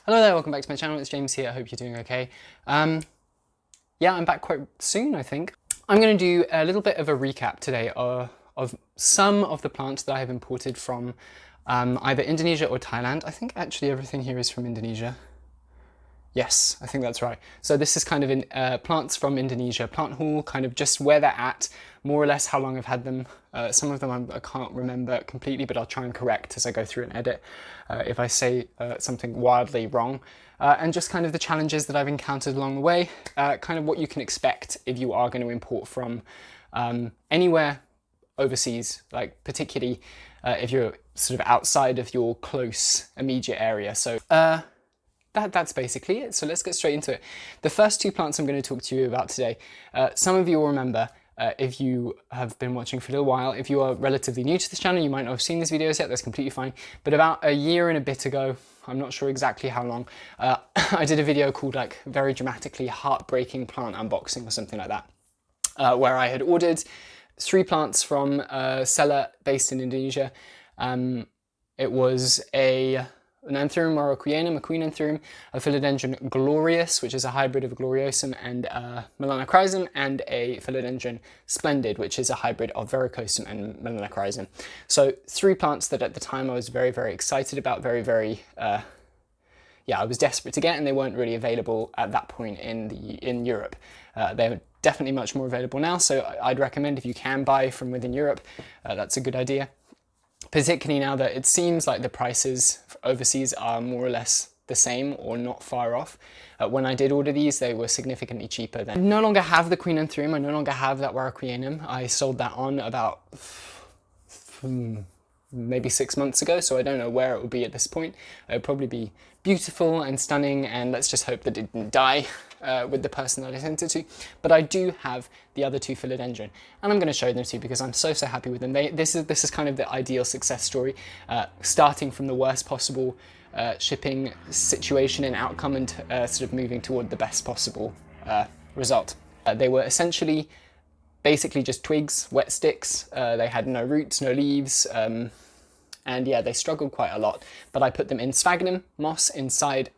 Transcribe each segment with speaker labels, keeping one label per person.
Speaker 1: Hello there, welcome back to my channel. It's James here. I hope you're doing okay. Yeah, I'm back quite soon, I think. I'm going to do a little bit of a recap today of some of the plants that I have imported from either Indonesia or Thailand. I think actually everything here is from Indonesia. Yes, I think that's right. So this is kind of in plants from Indonesia, plant haul, kind of just where they're at, more or less how long I've had them. Some of them I can't remember completely, but I'll try and correct as I go through and edit if I say something wildly wrong. And just kind of the challenges that I've encountered along the way, kind of what you can expect if you are going to import from anywhere overseas, like particularly if you're sort of outside of your close immediate area. So that's basically it. So let's get straight into it. The first two plants I'm going to talk to you about today, some of you will remember if you have been watching for a little while. If you are relatively new to this channel, you might not have seen these videos yet, that's completely fine. But about a year and a bit ago, I'm not sure exactly how long, I did a video called like very dramatically heartbreaking plant unboxing or something like that, where I had ordered 3 plants from a seller based in Indonesia. It was an Anthurium Moroquianum, a queen Anthurium, a Philodendron Glorious, which is a hybrid of a Gloriosum and Melanochrysum, and a Philodendron Splendid, which is a hybrid of Verrucosum and Melanochrysum. So 3 plants that at the time I was very, very excited about, I was desperate to get, and they weren't really available at that point in Europe. They're definitely much more available now, so I'd recommend if you can buy from within Europe, that's a good idea. Particularly now that it seems like the prices overseas are more or less the same or not far off. When I did order these, they were significantly cheaper than. I no longer have the Queen Anthurium, I no longer have that Warraquianum. I sold that on about maybe 6 months ago, so I don't know where it will be at this point. It would probably be beautiful and stunning, and let's just hope that it didn't die with the person that I sent it to. But I do have the other 2 Philodendron, and I'm going to show them to you because I'm so happy with them. This is kind of the ideal success story, starting from the worst possible shipping situation and outcome, and sort of moving toward the best possible result. They were essentially basically just twigs, wet sticks. They had no roots, no leaves, and yeah, they struggled quite a lot. But I put them in sphagnum moss inside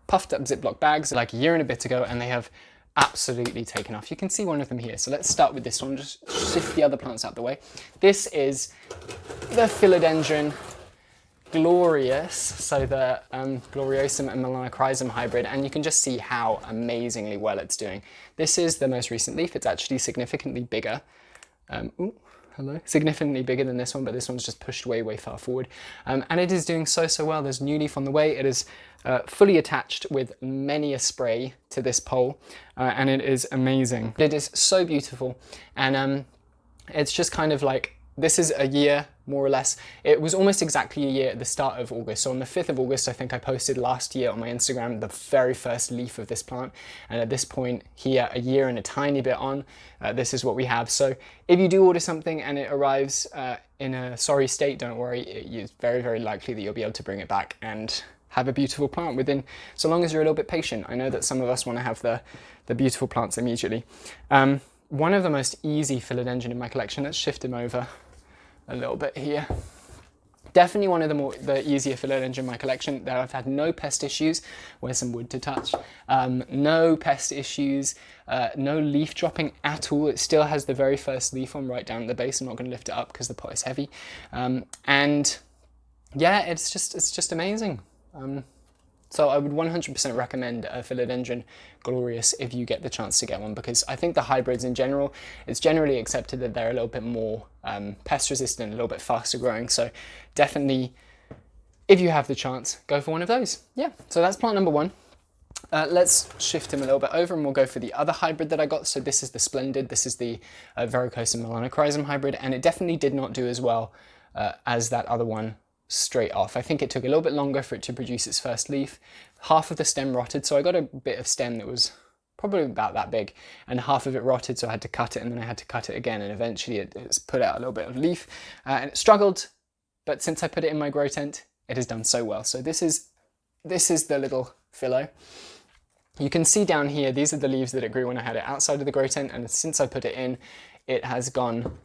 Speaker 1: puffed up Ziploc bags like a year and a bit ago, and they have absolutely taken off. You can see one of them here. So let's start with this one, just shift the other plants out the way. This is the Philodendron Glorious, so the Gloriosum and Melanochrysum hybrid, and you can just see how amazingly well it's doing. This is the most recent leaf. It's actually significantly bigger. Significantly bigger than this one, but this one's just pushed way far forward. And it is doing so well. There's new leaf on the way. It is fully attached with many a spray to this pole, and it is amazing. It is so beautiful, and it's just kind of like, this is a year, more or less. It was almost exactly a year at the start of August. So on the 5th of August, I think I posted last year on my Instagram the very first leaf of this plant. And at this point here, a year and a tiny bit on, this is what we have. So if you do order something and it arrives in a sorry state, don't worry. It's very likely that you'll be able to bring it back and have a beautiful plant within, so long as you're a little bit patient. I know that some of us want to have the beautiful plants immediately. One of the most easy Philodendron in my collection, let's shift him over a little bit here. Definitely one of the easier Philodendron in my collection that I've had no pest issues. Where's some wood to touch? No pest issues, no leaf dropping at all. It still has the very first leaf on right down at the base. I'm not going to lift it up because the pot is heavy. And yeah, it's just amazing. So I would 100% recommend a Philodendron Glorious if you get the chance to get one, because I think the hybrids in general, it's generally accepted that they're a little bit more pest resistant, a little bit faster growing. So definitely, if you have the chance, go for one of those. Yeah, so that's plant number 1. Let's shift him a little bit over and we'll go for the other hybrid that I got. So this is the Splendid. This is the Verrucosum Melanochrysum hybrid, and it definitely did not do as well as that other one straight off. I think it took a little bit longer for it to produce its first leaf. Half of the stem rotted, so I got a bit of stem that was probably about that big, and half of it rotted, so I had to cut it, and then I had to cut it again, and eventually it's put out a little bit of leaf, and it struggled, but since I put it in my grow tent, it has done so well. So this is the little Philo. You can see down here, these are the leaves that it grew when I had it outside of the grow tent, and since I put it in, it has gone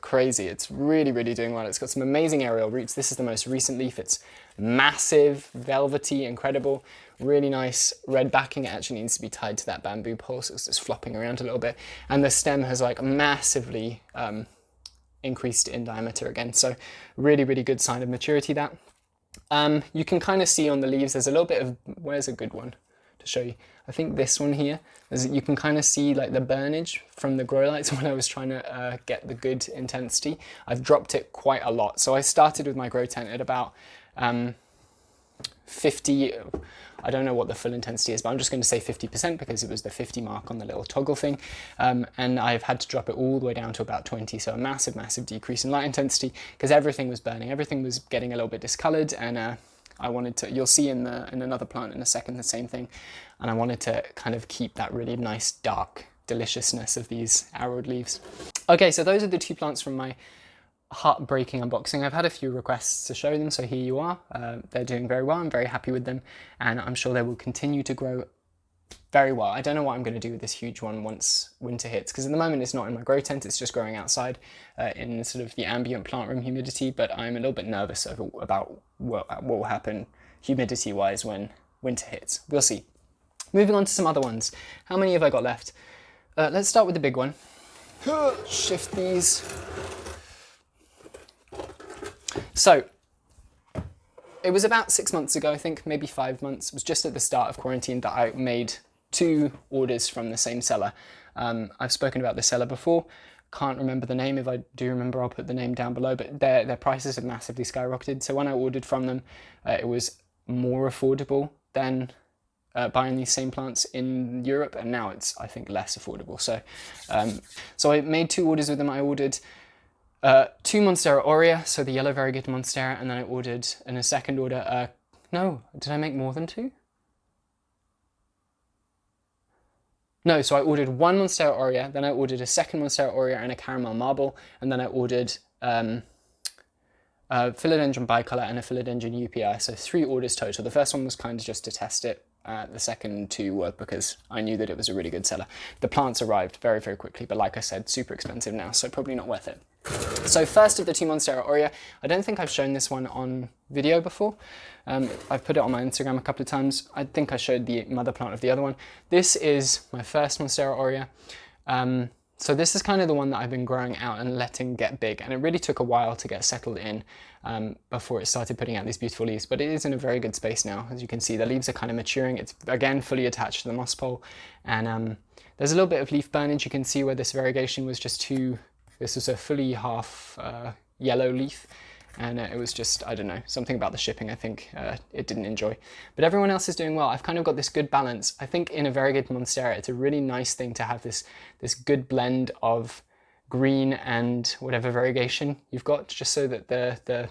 Speaker 1: crazy. It's really, really doing well. It's got some amazing aerial roots. This is the most recent leaf. It's massive, velvety, incredible, really nice red backing. It actually needs to be tied to that bamboo pole, so it's just flopping around a little bit. And the stem has like massively increased in diameter again. So really, really good sign of maturity that. You can kind of see on the leaves, there's a little bit of, where's a good one to show you? I think this one here, you can kind of see like the burnage from the grow lights when I was trying to get the good intensity. I've dropped it quite a lot. So I started with my grow tent at about 50, I don't know what the full intensity is, but I'm just going to say 50% because it was the 50 mark on the little toggle thing. And I've had to drop it all the way down to about 20. So a massive, massive decrease in light intensity because everything was burning. Everything was getting a little bit discolored, and I wanted to, you'll see in another plant in a second, the same thing. And I wanted to kind of keep that really nice dark deliciousness of these arrowed leaves. Okay, so those are the two plants from my heartbreaking unboxing. I've had a few requests to show them, so here you are. They're doing very well. I'm very happy with them, and I'm sure they will continue to grow very well. I don't know what I'm going to do with this huge one once winter hits, because at the moment it's not in my grow tent, it's just growing outside in sort of the ambient plant room humidity, but I'm a little bit nervous about what will happen humidity wise when winter hits. We'll see. Moving on to some other ones. How many have I got left? Let's start with the big one. Shift these. So it was about 6 months ago, I think, maybe 5 months. It was just at the start of quarantine that I made 2 orders from the same seller. I've spoken about this seller before. Can't remember the name. If I do remember, I'll put the name down below, but their prices have massively skyrocketed. So when I ordered from them, it was more affordable than buying these same plants in Europe, and now it's, I think, less affordable. So I made 2 orders with them. I ordered 2 Monstera Aurea, so the yellow variegated Monstera, and then I ordered in a second order, no, did I make more than 2? No, so I ordered 1 Monstera Aurea, then I ordered a second Monstera Aurea and a caramel marble, and then I ordered Philodendron bicolor and a Philodendron Upi, so 3 orders total. The first one was kind of just to test it. The second 2 were because I knew that it was a really good seller. The plants arrived very, very quickly, but like I said, super expensive now, so probably not worth it. So first of the 2 Monstera Aurea, I don't think I've shown this one on video before. I've put it on my Instagram a couple of times. I think I showed the mother plant of the other one. This is my first Monstera Aurea. So this is kind of the one that I've been growing out and letting get big, and it really took a while to get settled in before it started putting out these beautiful leaves, but it is in a very good space now. As you can see, the leaves are kind of maturing. It's again fully attached to the moss pole, and there's a little bit of leaf burnage. You can see where this variegation was just too, this was a fully half yellow leaf, and it was just, I don't know, something about the shipping I think it didn't enjoy. But everyone else is doing well. I've kind of got this good balance. I think in a variegated Monstera, it's a really nice thing to have this good blend of green and whatever variegation you've got, just so that the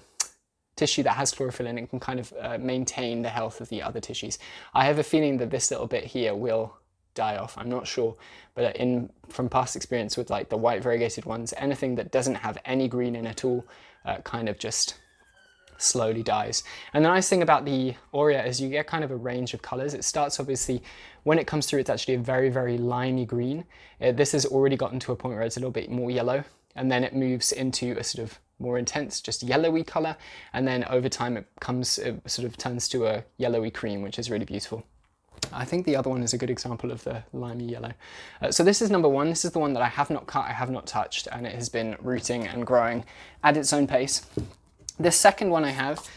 Speaker 1: tissue that has chlorophyll in it can kind of maintain the health of the other tissues. I have a feeling that this little bit here will die off, I'm not sure, but from past experience with like the white variegated ones, anything that doesn't have any green in at all kind of just slowly dies. And the nice thing about the Aurea is you get kind of a range of colors. It starts, obviously, when it comes through, it's actually a very, very limey green. This has already gotten to a point where it's a little bit more yellow, and then it moves into a sort of more intense, just yellowy color, and then over time it sort of turns to a yellowy cream, which is really beautiful. I think the other one is a good example of the limey yellow. So this is number 1. This is the one that I have not cut, I have not touched, and it has been rooting and growing at its own pace. The second one I have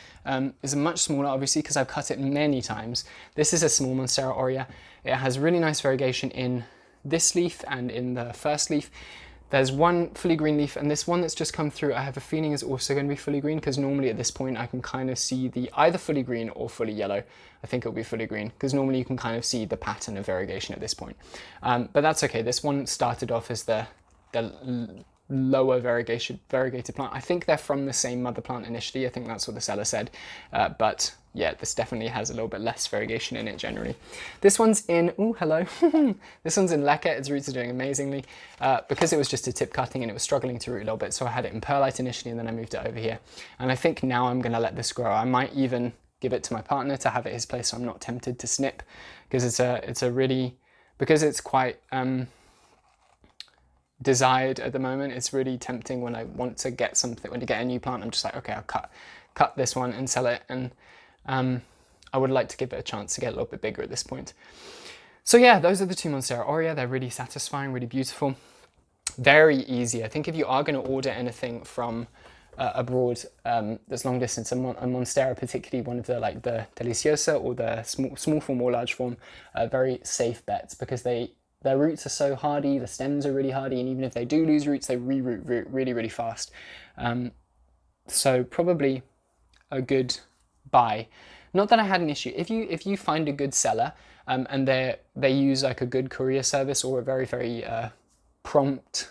Speaker 1: is much smaller, obviously, because I've cut it many times. This is a small Monstera Aurea. It has really nice variegation in this leaf and in the first leaf. There's one fully green leaf, and this one that's just come through, I have a feeling is also going to be fully green, because normally at this point I can kind of see the either fully green or fully yellow. I think it'll be fully green, because normally you can kind of see the pattern of variegation at this point. But that's okay. This one started off as the lower variegated plant. I think they're from the same mother plant initially. I think that's what the seller said. But yeah, this definitely has a little bit less variegation in it generally. This one's in, oh, hello. This one's in leca. Its roots are doing amazingly because it was just a tip cutting and it was struggling to root a little bit. So I had it in perlite initially, and then I moved it over here. And I think now I'm going to let this grow. I might even give it to my partner to have it his place, so I'm not tempted to snip, because it's a really, because it's quite desired at the moment. It's really tempting when I want to get something, when to get a new plant, I'm just like, okay, I'll cut this one and sell it. And I would like to give it a chance to get a little bit bigger at this point. So yeah, those are the two Monstera Aurea. They're really satisfying, really beautiful, very easy. I think if you are going to order anything from abroad that's long distance, a Monstera, particularly one of the like the Deliciosa or the small form or large form, very safe bets, because their roots are so hardy, the stems are really hardy, and even if they do lose roots, they re-root really, really fast. So probably a good buy. Not that I had an issue. If you find a good seller and they use like a good courier service or a very, very prompt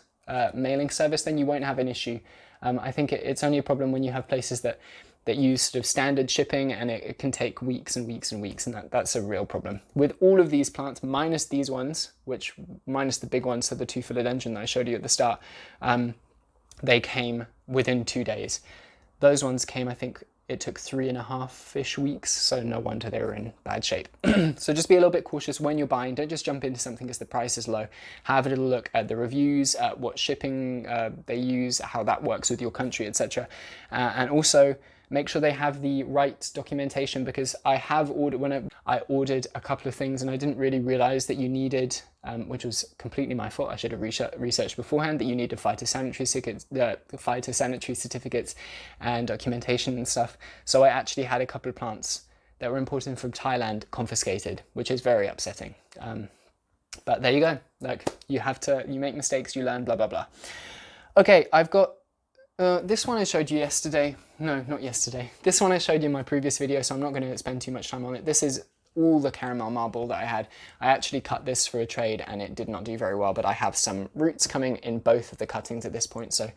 Speaker 1: mailing service, then you won't have an issue. I think it's only a problem when you have places that use sort of standard shipping, and it can take weeks and weeks and weeks, and that's a real problem. With all of these plants, minus these ones, minus the big ones, so the two Philodendron that I showed you at the start, they came within 2 days. Those ones came, I think it took 3.5-ish weeks, so no wonder they were in bad shape. So just be a little bit cautious when you're buying. Don't just jump into something because the price is low. Have a little look at the reviews, at what shipping they use, how that works with your country, etc. And also make sure they have the right documentation, because I have ordered, I ordered a couple of things and I didn't really realize that you needed, which was completely my fault, I should have researched beforehand, that you needed phytosanitary certificates and documentation and stuff. So I actually had a couple of plants that were imported from Thailand confiscated, which is very upsetting. But there you go. Like, you make mistakes, you learn, blah, blah, blah. Okay, I've got this one I showed you yesterday. No, not yesterday. This one I showed you in my previous video, so I'm not going to spend too much time on it. This is all the caramel marble that I had. I actually cut this for a trade and it did not do very well, but I have some roots coming in both of the cuttings at this point, so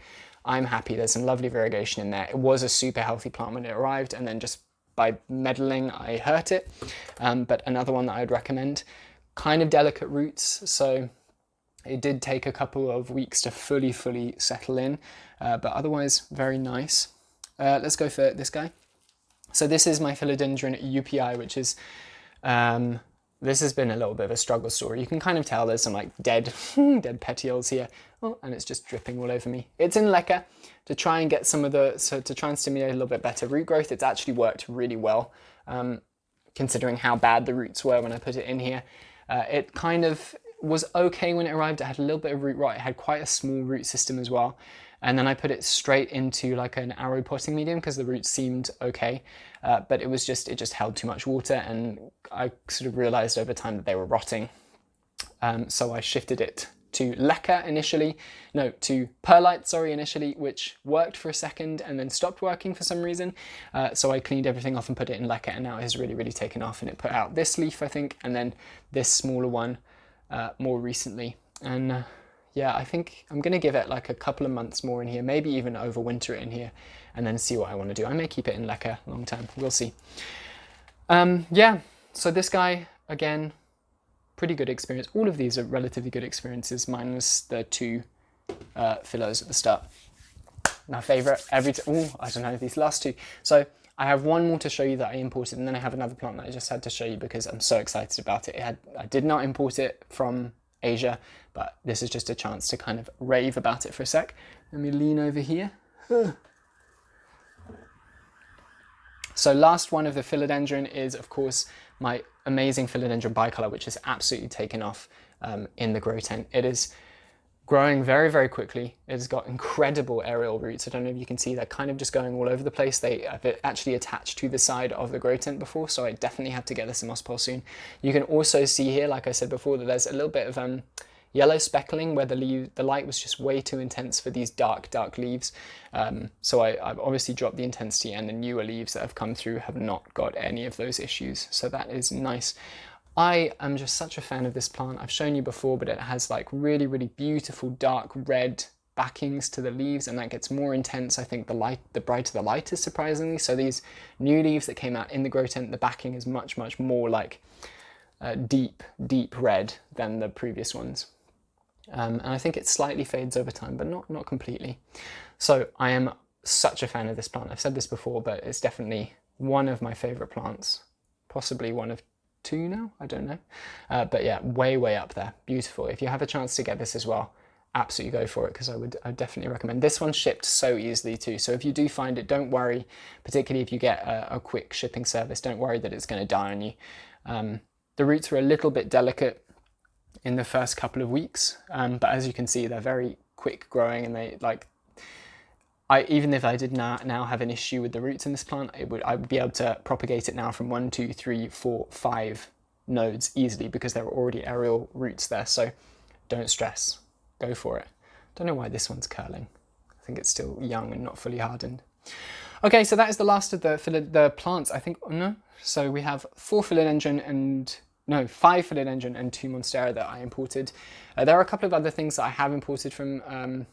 Speaker 1: I'm happy. There's some lovely variegation in there. It was a super healthy plant when it arrived, and then just by meddling I hurt it. But another one that I would recommend. Kind of delicate roots, so it did take a couple of weeks to fully settle in, but otherwise very nice. Let's go for this guy. So this is my Philodendron Upi, which is, this has been a little bit of a struggle story. You can kind of tell there's some like dead petioles here. Oh, and it's just dripping all over me. It's in leca to try and get some of to try and stimulate a little bit better root growth. It's actually worked really well, considering how bad the roots were when I put it in here. It kind of was okay when it arrived. It had a little bit of root rot. It had quite a small root system as well. And then I put it straight into like an arrow potting medium because the roots seemed okay. But it just held too much water, and I sort of realized over time that they were rotting. So I shifted it to leca initially, no, to perlite, sorry, initially, which worked for a second and then stopped working for some reason. So I cleaned everything off and put it in leca, and now it has really taken off, and it put out this leaf, I think, and then this smaller one more recently. And yeah, I think I'm going to give it like a couple of months more in here, maybe even overwinter it in here, and then see what I want to do. I may keep it in leca long term, we'll see. Yeah, so this guy, again, pretty good experience. All of these are relatively good experiences, minus the two Philos at the start. My favourite, I don't know, these last two. So I have one more to show you that I imported, and then I have another plant that I just had to show you because I'm so excited about it. I did not import it from Asia, but this is just a chance to kind of rave about it for a sec. Let me lean over here. So last one of the Philodendron is, of course, my amazing Philodendron bicolor, which has absolutely taken off in the grow tent. It is growing very quickly. It's got incredible aerial roots. I don't know if you can see, they're kind of just going all over the place. They have actually attached to the side of the grow tent before, so I definitely have to get this in moss pole soon. You can also see here, like I said before, that there's a little bit of yellow speckling where the light was just way too intense for these dark leaves. So I've obviously dropped the intensity, and the newer leaves that have come through have not got any of those issues. So that is nice. I am just such a fan of this plant. I've shown you before, but it has like really beautiful dark red backings to the leaves, and that gets more intense, I think, the brighter the light is, surprisingly. So these new leaves that came out in the grow tent, the backing is much more like deep red than the previous ones. And I think it slightly fades over time, but not completely. So I am such a fan of this plant. I've said this before, but it's definitely one of my favorite plants, possibly one of two now, I don't know. But yeah, way up there. Beautiful. If you have a chance to get this as well, absolutely go for it, because I definitely recommend. This one shipped so easily too, so if you do find it, don't worry, particularly if you get a quick shipping service, don't worry that it's going to die on you. The roots were a little bit delicate in the first couple of weeks, but as you can see, they're very quick growing, and they even if I did now have an issue with the roots in this plant, I would be able to propagate it now from 1, 2, 3, 4, 5 nodes easily, because there are already aerial roots there. So don't stress, go for it. Don't know why this one's curling. I think it's still young and not fully hardened. Okay, so that is the last of the plants, I think. No, so we have 5 Philodendron and 2 Monstera that I imported. There are a couple of other things that I have imported from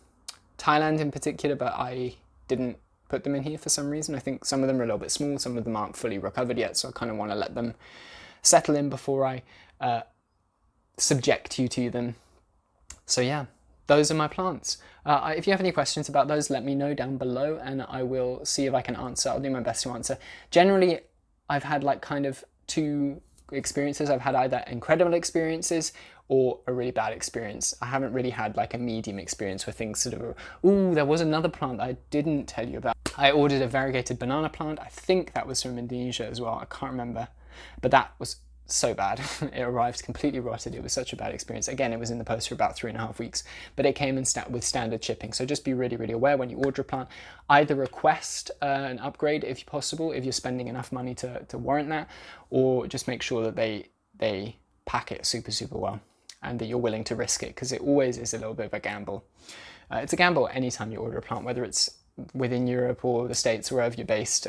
Speaker 1: Thailand in particular, but I didn't put them in here for some reason. I think some of them are a little bit small, some of them aren't fully recovered yet, so I kind of want to let them settle in before I subject you to them. So yeah, those are my plants. If you have any questions about those, let me know down below, and I will see if I can answer. I'll do my best to answer. Generally, I've had like kind of 2 experiences. I've had either incredible experiences or a really bad experience. I haven't really had like a medium experience where things sort of, ooh, there was another plant I didn't tell you about. I ordered a variegated banana plant. I think that was from Indonesia as well. I can't remember, but that was so bad. It arrived completely rotted. It was such a bad experience. Again, it was in the post for about 3.5 weeks, but it came in with standard shipping. So just be really, really aware when you order a plant. Either request an upgrade if possible, if you're spending enough money to warrant that, or just make sure that they pack it super, super well, and that you're willing to risk it, because it always is a little bit of a gamble. It's a gamble anytime you order a plant, whether it's within Europe or the States, wherever you're based.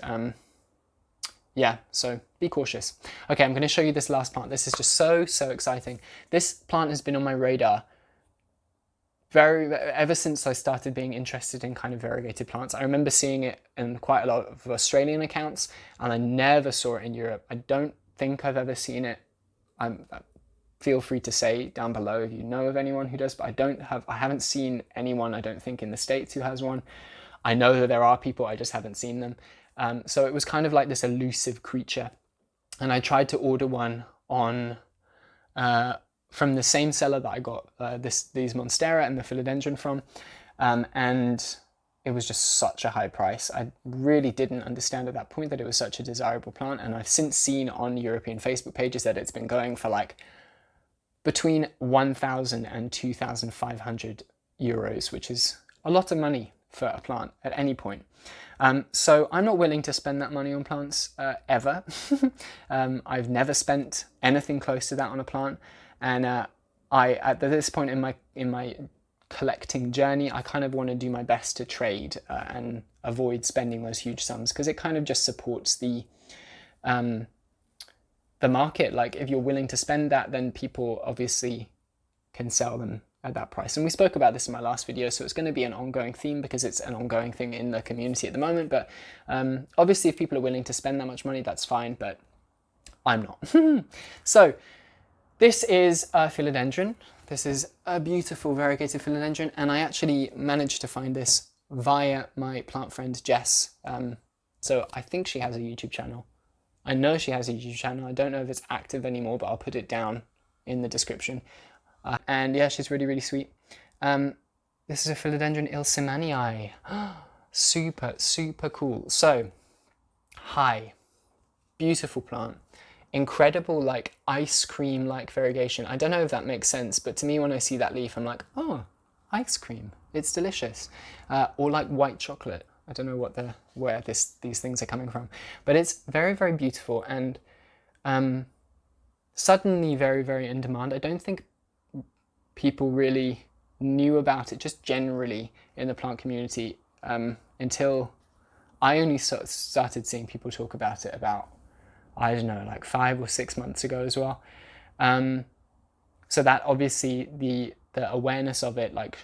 Speaker 1: Yeah, so be cautious. Okay, I'm going to show you this last plant. This is just so, so exciting. This plant has been on my radar ever since I started being interested in kind of variegated plants. I remember seeing it in quite a lot of Australian accounts, and I never saw it in Europe. I don't think I've ever seen it. Feel free to say down below if you know of anyone who does, but I haven't seen anyone, I don't think, in the States who has one. I know that there are people, I just haven't seen them. So it was kind of like this elusive creature, and I tried to order one on from the same seller that I got these Monstera and the Philodendron from, and it was just such a high price. I really didn't understand at that point that it was such a desirable plant, and I've since seen on European Facebook pages that it's been going for like between 1,000 and 2,500 euros, which is a lot of money for a plant at any point. So I'm not willing to spend that money on plants ever. I've never spent anything close to that on a plant, and at this point in my collecting journey, I kind of want to do my best to trade and avoid spending those huge sums, because it kind of just supports the market. Like, if you're willing to spend that, then people obviously can sell them at that price. And we spoke about this in my last video, so it's going to be an ongoing theme because it's an ongoing thing in the community at the moment. But obviously, if people are willing to spend that much money, that's fine, but I'm not. So this is a philodendron. This is a beautiful variegated philodendron, and I actually managed to find this via my plant friend Jess. So I think she has a YouTube channel. I know she has a YouTube channel. I don't know if it's active anymore, but I'll put it down in the description. And yeah, she's really, really sweet. This is a Philodendron ilsimanii. Super, super cool. So, hi. Beautiful plant. Incredible, like, ice cream-like variegation. I don't know if that makes sense, but to me, when I see that leaf, I'm like, oh, ice cream. It's delicious. Or like white chocolate. I don't know where these things are coming from. But it's very, very beautiful, and suddenly very, very in demand. I don't think people really knew about it just generally in the plant community until I only started seeing people talk about it about, I don't know, like 5 or 6 months ago as well. So that obviously the awareness of it, like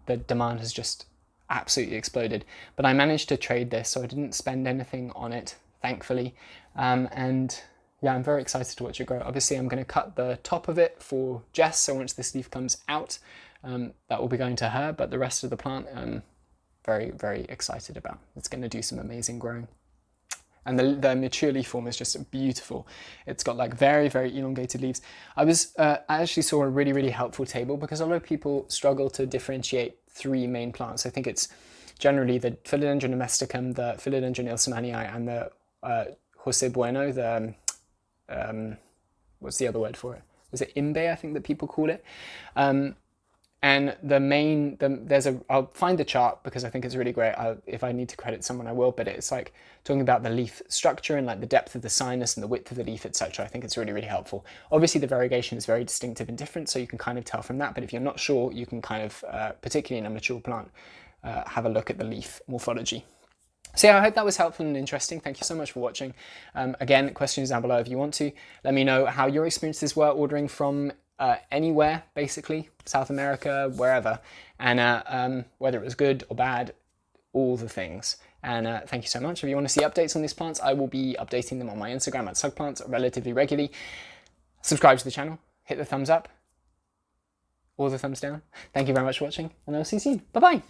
Speaker 1: the demand has just absolutely exploded. But I managed to trade this, so I didn't spend anything on it, thankfully. And yeah, I'm very excited to watch it grow. Obviously, I'm going to cut the top of it for Jess, so once this leaf comes out, that will be going to her, but the rest of the plant, I'm very, very excited about. It's going to do some amazing growing. And the mature leaf form is just beautiful. It's got like very, very elongated leaves. I actually saw a really, really helpful table because a lot of people struggle to differentiate three main plants. I think it's generally the Philodendron domesticum, the Philodendron ilsamanii, and the Jose Bueno, the, what's the other word for it? Was it Imbe, I think that people call it? And I'll find the chart because I think it's really great. If I need to credit someone, I will, but it's like talking about the leaf structure and like the depth of the sinus and the width of the leaf, etc. I think it's really, really helpful. Obviously the variegation is very distinctive and different, so you can kind of tell from that, but if you're not sure, you can kind of, particularly in a mature plant, have a look at the leaf morphology. So yeah, I hope that was helpful and interesting. Thank you so much for watching. Again, questions down below if you want to. Let me know how your experiences were ordering from anywhere, basically, South America, wherever, and whether it was good or bad, all the things. And thank you so much. If you want to see updates on these plants, I will be updating them on my Instagram at Sugplants relatively regularly. Subscribe to the channel, hit the thumbs up, or the thumbs down. Thank you very much for watching, and I'll see you soon. Bye-bye.